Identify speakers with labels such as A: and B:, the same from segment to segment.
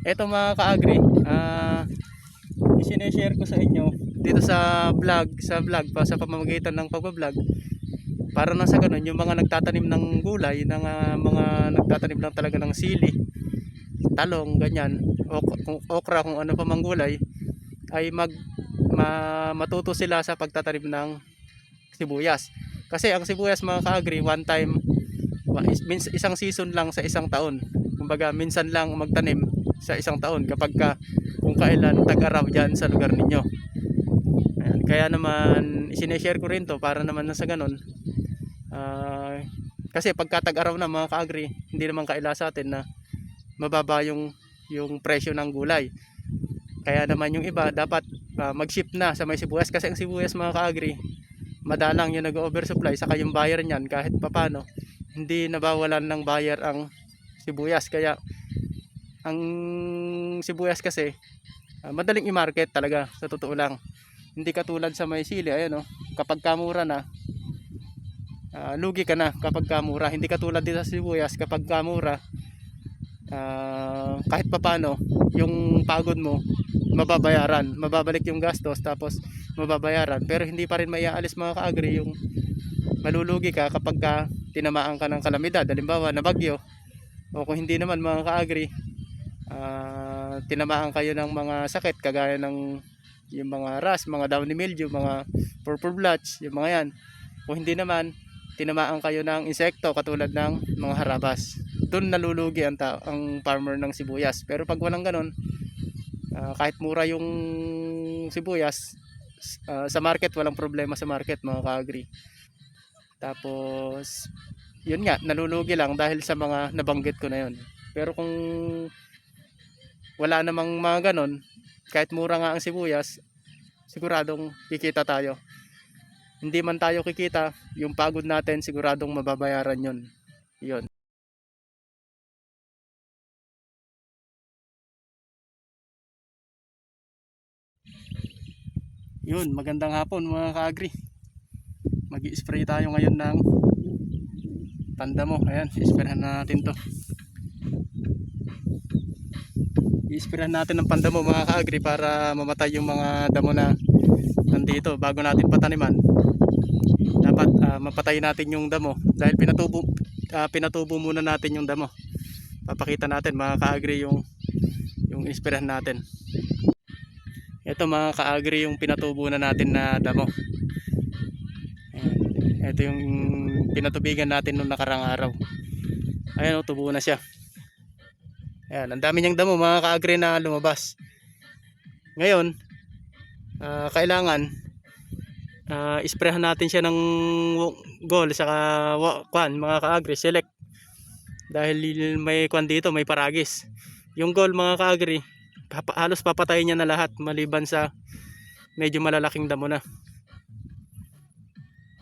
A: Eto mga ka-agri, isineshare ko sa inyo dito sa vlog pa sa pamamagitan ng pagbablog para na sa ganun yung mga nagtatanim ng gulay, ng mga nagtatanim lang talaga ng sili, talong, ganyan, okra, kung ano pa mang gulay, ay matuto sila sa pagtatanim ng sibuyas. Kasi ang sibuyas mga ka-agri, one time, isang season lang sa isang taon. Kumbaga minsan lang magtanim sa isang taon kapag kung kailan tag-araw dyan sa lugar ninyo. Ayan, kaya naman isineshare ko rin to para naman na sa ganun. Kasi pagka tag-araw na mga ka-agri, hindi naman kaila sa atin na mababa yung presyo ng gulay. Kaya naman yung iba dapat mag-shift na sa may sibuyas, kasi ang sibuyas mga ka-agri, madalang yung nag-oversupply, saka yung buyer niyan kahit papano hindi nabawalan ng buyer ang sibuyas. Kaya ang sibuyas kasi madaling i-market talaga, sa totoo lang. Hindi katulad sa may sili, ayun, kapag kamura na, lugi ka na kapag kamura. Hindi katulad dito sa sibuyas, kapag kamura, kahit papano yung pagod mo mababayaran, mababalik yung gastos, tapos mababayaran, pero hindi pa rin maiaalis mga ka-agri yung malulugi ka kapag tinamaan ka ng kalamidad, halimbawa na bagyo, o kung hindi naman mga ka-agri, tinamaan kayo ng mga sakit kagaya ng yung mga rust, mga downy mildew, mga purple blotch, yung mga yan. Kung hindi naman tinamaan kayo ng insekto katulad ng mga harabas, doon nalulugi ang farmer ng sibuyas. Pero pag walang ganun, kahit mura yung sibuyas, sa market walang problema sa market mga ka-agri. Tapos yun nga, nalulugi lang dahil sa mga nabanggit ko na yun. Pero kung wala namang mga ganon, kahit mura nga ang sibuyas, siguradong kikita tayo. Hindi man tayo kikita, yung pagod natin siguradong mababayaran yun. Yun. Yun, magandang hapon mga ka-agri. Mag-i-spray tayo ngayon ng pandamo. Ayan, i-sprayhan natin to. I-sprayhan natin ng pandamo mga ka-agri para mamatay yung mga damo na nandito bago natin pataniman. Dapat mapatay natin yung damo dahil pinatubo muna natin yung damo. Papakita natin mga ka-agri yung i-sprayhan natin. Ito mga ka-agri yung pinatubo na natin na damo. Ito yung pinatubigan natin nung nakarang araw. Ayan, tubo na siya. Ayan, ang dami niyang damo mga ka-agri na lumabas. Ngayon, kailangan isprayhan natin siya ng gold saka mga ka-agri, select. Dahil may dito, may paragis. Yung gold mga ka-agri, halos papatayin niya na lahat maliban sa medyo malalaking damo na.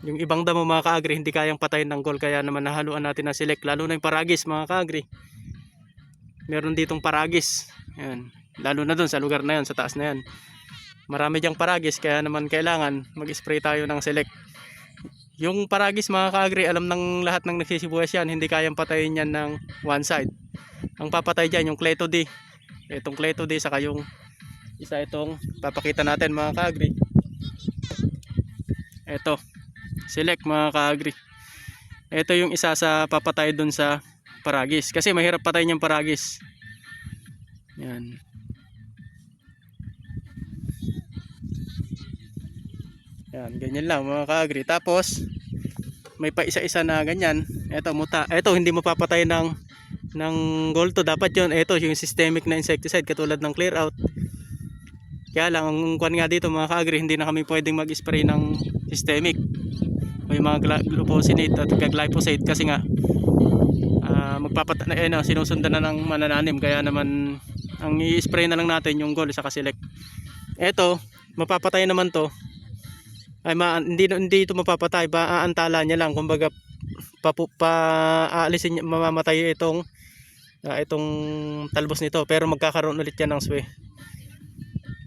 A: Yung ibang damo mga ka-agri hindi kayang patayin ng gold, kaya naman nahaluan natin na select, lalo na yung paragis mga ka-agri. Meron ditong paragis. Ayan. Lalo na dun sa lugar na yan, sa taas na yan. Marami diyang paragis, kaya naman kailangan mag-spray tayo ng select. Yung paragis mga ka-agri, alam ng lahat ng nagsisibuyas yan, hindi kayang patayin yan ng one side. Ang papatay dyan yung Cleto D. Itong Cleto D, saka yung isa itong papakita natin mga ka-agri. Ito, select mga ka-agri. Ito yung isa sa papatay dun sa paragis, kasi mahirap patayin yung paragis. Yan. Yan, ganyan lang mga ka-agri. Tapos may pa isa-isa na ganyan. Ito hindi mapapatay ng gold to, dapat yun. Ito yung systemic na insecticide katulad ng clear out. Kaya lang ang kwan nga dito mga ka-agri, hindi na kami pwedeng mag-spray ng systemic. May mga glufosinate at glyphosate kasi nga sinusundan na ng manananim, kaya naman ang i-spray na lang natin yung gold saka select. Ito mapapatay naman to, ay hindi ito mapapatay, aantala niya lang, kumbaga aalisin, mamamatay itong talbos nito, pero magkakaroon ulit yan ng sway.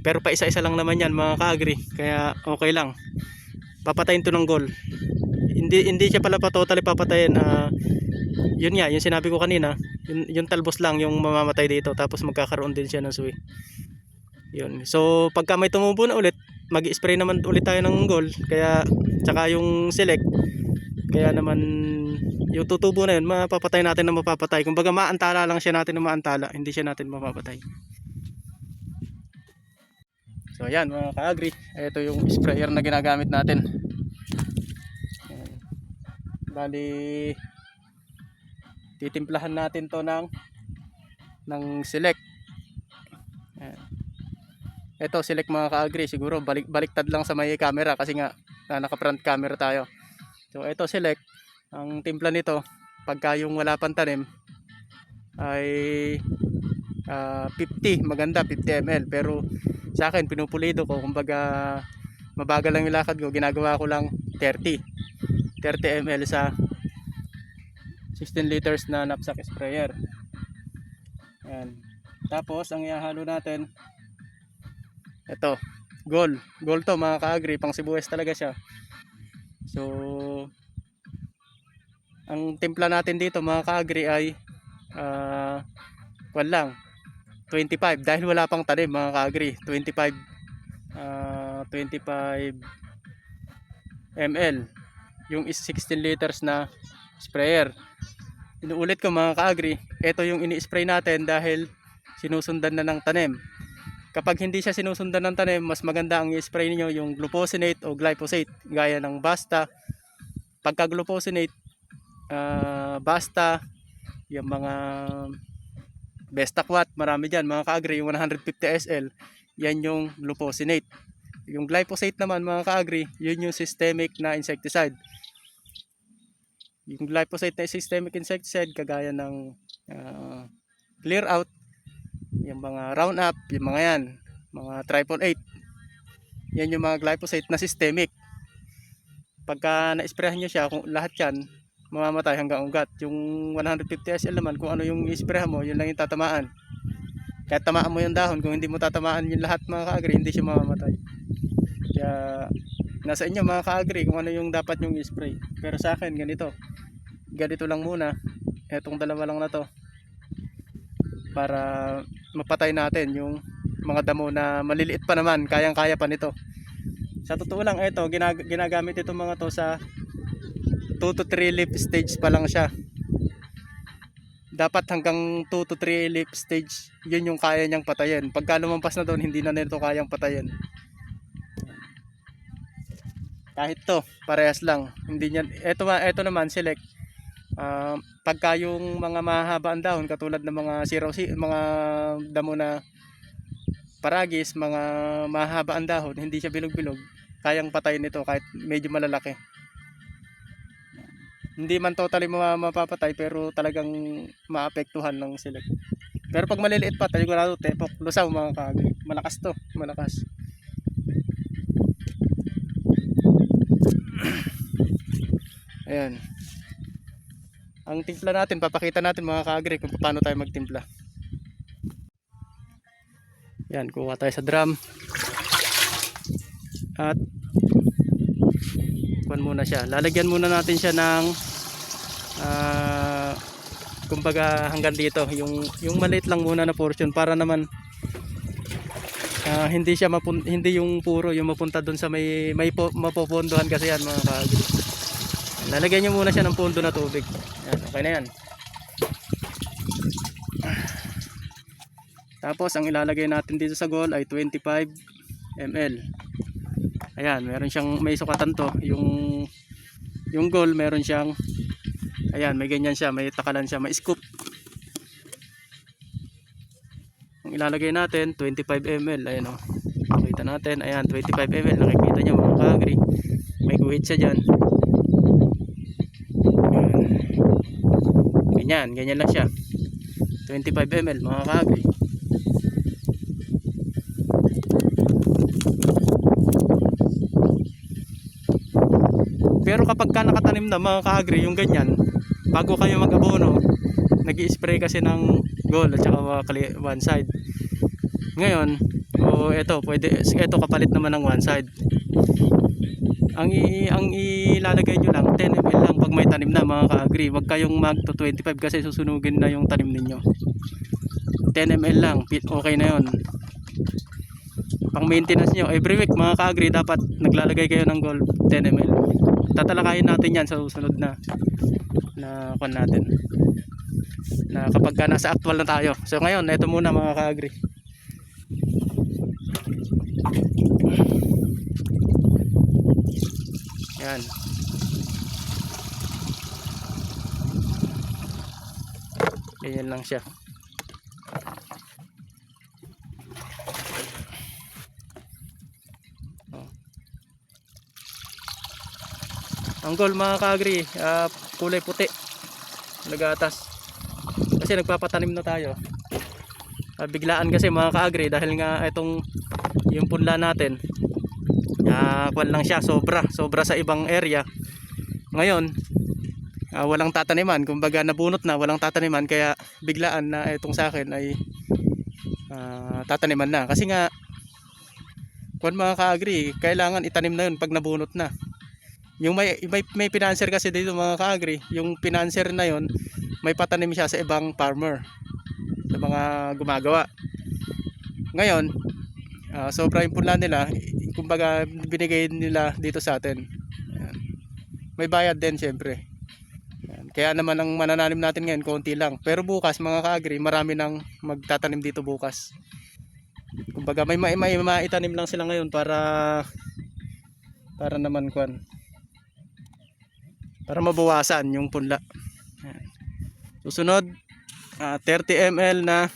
A: Pero pa isa-isa lang naman yan mga ka-agri, kaya okay lang. Papatayin to ng gold, hindi siya pala totally papatayin. yun nga, yung sinabi ko kanina, yung talbos lang yung mamamatay dito, tapos magkakaroon din siya ng suwi. Yun. So pagka may tumubo na ulit, mag-spray naman ulit tayo ng gold, kaya tsaka yung select, kaya naman yung tutubo na yun, mapapatay natin na mapapatay. Kumbaga maantala lang siya natin na maantala, hindi siya natin mapapatay. So ayan mga ka-agri, ito yung sprayer na ginagamit natin. Ayan. Bali titimplahan natin to ng select. Ayan. Ito select mga ka-agri, siguro baliktad lang sa may camera kasi nga naka front camera tayo. So ito select, ang timpla nito pagka yung wala pang tanim ay 50, maganda 50 ml, pero sa akin pinupulido ko, kumbaga mabagal lang yung lakad ko, ginagawa ko lang 30 ml sa 16 liters na knapsack sprayer. Ayan. Tapos ang ihahalo natin, ito gold to mga ka-agri, pang sibuyas talaga siya. So ang timpla natin dito mga ka-agri ay lang 25, dahil wala pang tanim mga ka-agri. 25 ml yung 16 liters na sprayer. Inuulit ko mga ka-agri, ito yung ini-spray natin dahil sinusundan na ng tanim. Kapag hindi siya sinusundan ng tanim, mas maganda ang i-spray niyo yung glufosinate o glyphosate, gaya ng Basta. Pagka glufosinate, Basta, yung mga Bestaquat, marami dyan mga ka-agri, yung 150 SL, yan yung glufosinate. Yung glyphosate naman mga ka-agri, yun yung systemic na insecticide. Yung glyphosate na systemic insecticide, kagaya ng Clear Out, yung mga Roundup, yung mga yan, mga Triple 8, yan yung mga glyphosate na systemic. Pagka na-sprayan nyo siya, kung lahat yan mamamatay hanggang ugat. Yung 150 SL naman, kung ano yung i-sprayan mo, yun lang yung tatamaan. Kahit tamaan mo yung dahon, kung hindi mo tatamaan yung lahat mga ka-agri, hindi siya mamamatay. Kaya nasa inyo mga ka-agri kung ano yung dapat yung i-spray. Pero sa akin ganito lang muna, etong dalawa lang na to, para mapatay natin yung mga damo na maliliit pa naman, kayang-kaya pa nito. Sa totoo lang, ito ginagamit itong mga to sa 2 to 3 leaf stage pa lang siya. Dapat hanggang 2 to 3 leaf stage, yun yung kaya niyang patayin. Pagka lumampas na doon, hindi na nito kayang patayin. Kahit to, parehas lang. Hindi niyan, ito naman select. Pagka yung mga mahaba ang dahon, katulad ng mga mga damo na paragis, mga mahaba ang dahon, hindi siya bilog-bilog, kayang patayin ito kahit medyo malalaki. Hindi man totally mapapatay, pero talagang maapektuhan ng select. Pero pag maliliit pa, sigurado tepok, lusaw mga ka-agri. Malakas to, malakas. Ayan. Ang timpla natin, papakita natin mga ka-agri kung paano tayo magtimpla. Yan, kuha tayo sa drum. At kuhan muna siya. Lalagyan muna natin siya ng kumbaga hanggang dito. Yung maliit lang muna na portion, para naman hindi siya hindi yung puro yung mapunta doon sa may mapopondohan kasi yan mga ka-agri. Lalagyan nyo muna siya ng pondo na tubig. Yan, okay na yan. Tapos ang ilalagay natin dito sa goal ay 25 ml. Ayan, meron siyang, may sukatan to. Yung goal meron siyang, ayan, may ganyan siya, may takalan siya, may scoop. Ang ilalagay natin 25 ml. Ayan o, nakita natin, ayan 25 ml. Nakikita nyo mga ka-agri, may guhit siya dyan. Ganyan lang siya, 25 ml mga ka-agri. Pero kapag ka nakatanim na mga ka-agri yung ganyan, bago kayo mag-abono, nag-i-spray kasi ng goal at saka one side. Ngayon, ito kapalit naman ng one side. ang ilalagay nyo lang 10 ml lang pag may tanim na mga ka-agri. Huwag kayong mag to 25 kasi susunugin na yung tanim ninyo. 10 ml lang, okay na yon. Pang maintenance nyo every week mga ka-agri, dapat naglalagay kayo ng gold 10 ml. Tatalakayin natin yan sa susunod na kwan natin, na kapag ka nasa actual na tayo. So ngayon ito muna mga ka-agri. Yan. Ganyan lang siya. Ang gold mga ka-agri, kulay puti, nagatas. Kasi nagpapatanim na tayo. Biglaan kasi mga ka-agri dahil nga itong yung punla natin, kwan lang siya, sobra sa ibang area. Ngayon walang tataniman, kumbaga nabunot na, walang tataniman, kaya biglaan na itong sa akin ay tataniman na. Kasi nga kwan mga ka-agri, kailangan itanim na yun pag nabunot na. Yung may financer kasi dito mga ka-agri, yung financer na yon may patanim siya sa ibang farmer, sa mga gumagawa. Ngayon sobra yung punla nila, kumbaga binigay nila dito sa atin. Ayan. May bayad din syempre. Ayan. Kaya naman ang manananim natin ngayon konti lang, pero bukas mga ka-agri marami nang magtatanim dito bukas. Kumbaga may maitanim lang sila ngayon para naman kwan, para mabawasan yung punla. Ayan. Susunod 30 ml na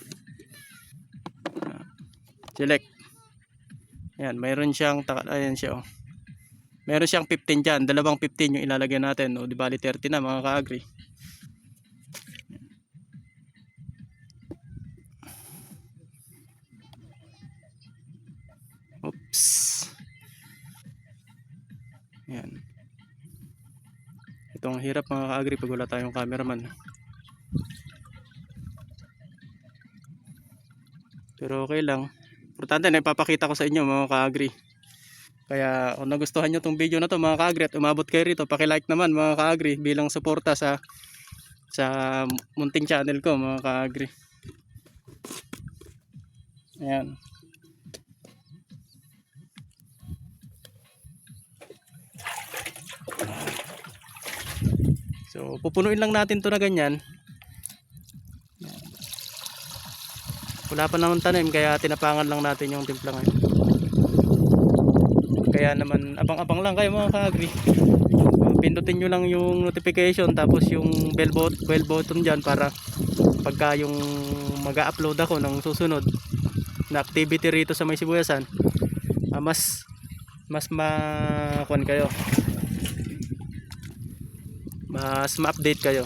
A: select. Ayan, mayroon siyang ayan siya, oh. Meron siyang 15 dyan, dalawang 15 yung ilalagay natin, o di bali 30 na mga ka-agri. Oops. Ayan. Itong hirap mga ka-agri pag wala tayong cameraman. Pero okay lang. Importante na ipapakita ko sa inyo mga ka-agri. Kaya kung nagustuhan nyo tong video na to mga ka-agri at umabot kayo rito, paki-like naman mga ka-agri bilang suporta sa munting channel ko mga ka-agri. Ayan. So pupunuin lang natin to na ganyan. Wala pa naman tanim kaya tinapangan lang natin yung timpla ngayon. Kaya naman abang-abang lang kayo mga ka-agri. Pindutin nyo lang yung notification, tapos yung bell button dyan, para pagka yung mag-upload ako ng susunod na activity rito sa May Sibuyasan, mas ma-kuan kayo, mas ma-update kayo.